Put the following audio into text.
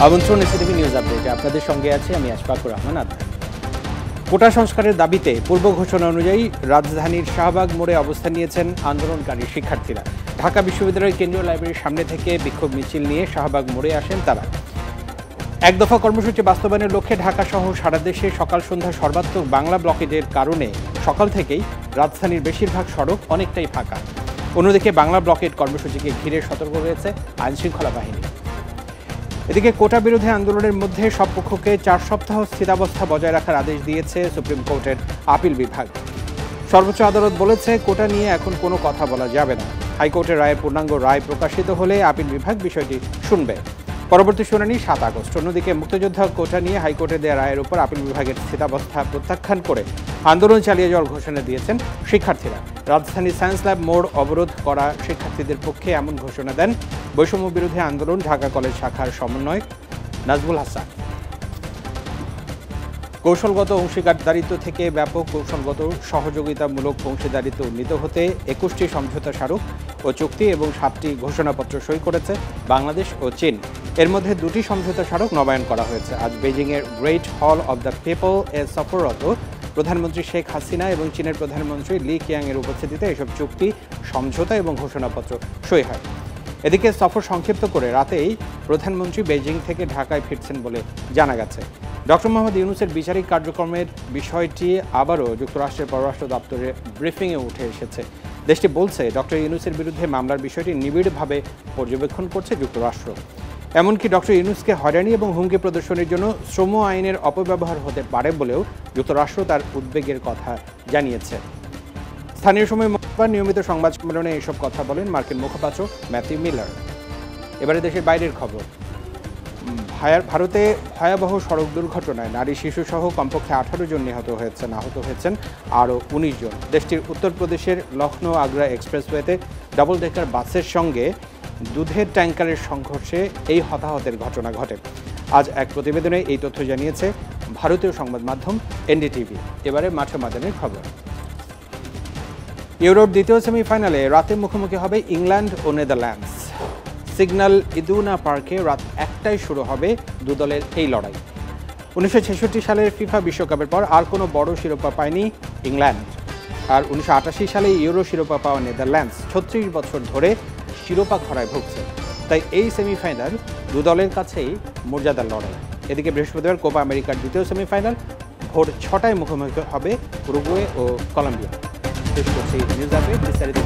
আমন্ত্রণ এসিটিভি নিউজ আপডেটে আপনাদের সঙ্গে আছি আমি আশফাকুর রহমান আদনান। কোটা সংস্কারের দাবিতে পূর্ব ঘোষণা অনুযায়ী রাজধানীর শাহবাগ মোড়ে অবস্থান নিয়েছেন আন্দোলনকারী শিক্ষার্থীরা। ঢাকা বিশ্ববিদ্যালয়ের কেন্দ্রীয় লাইব্রেরির সামনে থেকে বিক্ষোভ মিছিল নিয়ে শাহবাগ মোড়ে আসেন তারা। এক দফা কর্মসূচি বাস্তবায়নের লক্ষ্যে ঢাকাসহ সারা দেশে সকাল সন্ধ্যা সর্বাত্মক বাংলা ব্লকেজের কারণে সকাল থেকেই রাজধানীর বেশিরভাগ সড়ক অনেকটাই ফাঁকা। অন্যদিকে বাংলা ব্লকেড কর্মসূচিকে ঘিরে সতর্ক রয়েছে আইনশৃঙ্খলা বাহিনী। এদিকে কোটা বিরোধী আন্দোলনের মধ্যে সব পক্ষকে 4 সপ্তাহ স্থিতাবস্থা বজায় রাখার আদেশ দিয়েছে সুপ্রিম কোর্টের আপিল বিভাগ। সর্বোচ্চ আদালত বলেছে কোটা নিয়ে এখন কোনো কথা বলা যাবে না। হাইকোর্টের রায়ের পূর্ণাঙ্গ রায় প্রকাশিত হলে আপিল বিভাগ বিষয়টি শুনবে। পরবর্তী শুনানি 7 আগস্ট। অন্যদিকে মুক্তিযোদ্ধা কোটা নিয়ে হাইকোর্টে দেওয়া রায়ের উপর আপিল বিভাগের স্থিতাবস্থা প্রত্যাখ্যান করে আন্দোলন চালিয়ে যাওয়ার ঘোষণা দিয়েছেন শিক্ষার্থীরা। রাজধানী সায়েন্স ল্যাব মোড় অবরোধ করা শিক্ষার্থীদের পক্ষে এমন ঘোষণা দেন বৈষম্য বিরোধী আন্দোলন ঢাকা কলেজ শাখার সমন্বয়ক নাজমুল হাসান। কৌশলগত অংশীদারিত্ব থেকে ব্যাপক কৌশলগত সহযোগিতামূলক অংশীদারিত্ব উন্নীত হতে 21টি সমঝোতা স্মারক ও চুক্তি এবং 7টি ঘোষণাপত্র সই করেছে বাংলাদেশ ও চীন। এর মধ্যে 2টি সমঝোতা স্মারক নবায়ন করা হয়েছে। আজ বেজিংয়ের গ্রেট হল অব দ্য পিপল এ সফররত প্রধানমন্ত্রী শেখ হাসিনা এবং চীনের প্রধানমন্ত্রী লি কিয়াংয়ের উপস্থিতিতে এসব চুক্তি, সমঝোতা এবং ঘোষণাপত্র সই হয়। এদিকে সফর সংক্ষিপ্ত করে রাতেই প্রধানমন্ত্রী বেজিং থেকে ঢাকায় ফিরছেন বলে জানা গেছে। ডক্টর মোহাম্মদ ইউনূসের বিচারিক কার্যক্রমের বিষয়টি আবারও যুক্তরাষ্ট্রের পররাষ্ট্র দপ্তরের ব্রিফিংয়ে উঠে এসেছে। দেশটি বলছে ডক্টর ইউনূসের বিরুদ্ধে মামলার বিষয়টি নিবিড়ভাবে পর্যবেক্ষণ করছে যুক্তরাষ্ট্র। এমনকি ডক্টর ইউনূসকে হয়রানি এবং হুমকি প্রদর্শনের জন্য শ্রম আইনের অপব্যবহার হতে পারে বলেও যুক্তরাষ্ট্র তার উদ্বেগের কথা জানিয়েছে। স্থানীয় সময় মঙ্গলবার নিয়মিত সংবাদ সম্মেলনে এসব কথা বলেন মার্কিন মুখপাত্র ম্যাথিউ মিলার। এবারে দেশের বাইরের খবর। ভারতে ভয়াবহ সড়ক দুর্ঘটনায় নারী শিশুসহ কমপক্ষে 18 জন নিহত হয়েছেন, আহত হয়েছেন আরও 19 জন। দেশটির উত্তরপ্রদেশের লখনৌ আগ্রা এক্সপ্রেসওয়েতে ডাবল ডেকার বাসের সঙ্গে দুধের ট্যাঙ্কারের সংঘর্ষে এই হতাহতের ঘটনা ঘটে। আজ এক প্রতিবেদনে এই তথ্য জানিয়েছে ভারতীয় সংবাদ মাধ্যম এনডিটিভি। এবারে মাঠে ময়দানের খবর। ইউরোর দ্বিতীয় সেমিফাইনালে রাতে মুখোমুখি হবে ইংল্যান্ড ও নেদারল্যান্ডস। সিগন্যাল ইদুনা পার্কে রাত 1টায় শুরু হবে দু দলের এই লড়াই। 1966 সালের ফিফা বিশ্বকাপের পর আর কোনো বড় শিরোপা পায়নি ইংল্যান্ড। আর 1988 সালে ইউরো শিরোপা পাওয়া নেদারল্যান্ডস 36 বছর ধরে শিরোপা খরায় ভুগছে। তাই এই সেমিফাইনাল দু দলের কাছেই মর্যাদার লড়াই। এদিকে বৃহস্পতিবার কোপা আমেরিকার দ্বিতীয় সেমিফাইনাল ভোর 6টায় মুখোমুখি হবে উরুগুয়ে ও কলম্বিয়া। শেষ করছি নিউজ আপডেট। বিস্তারিত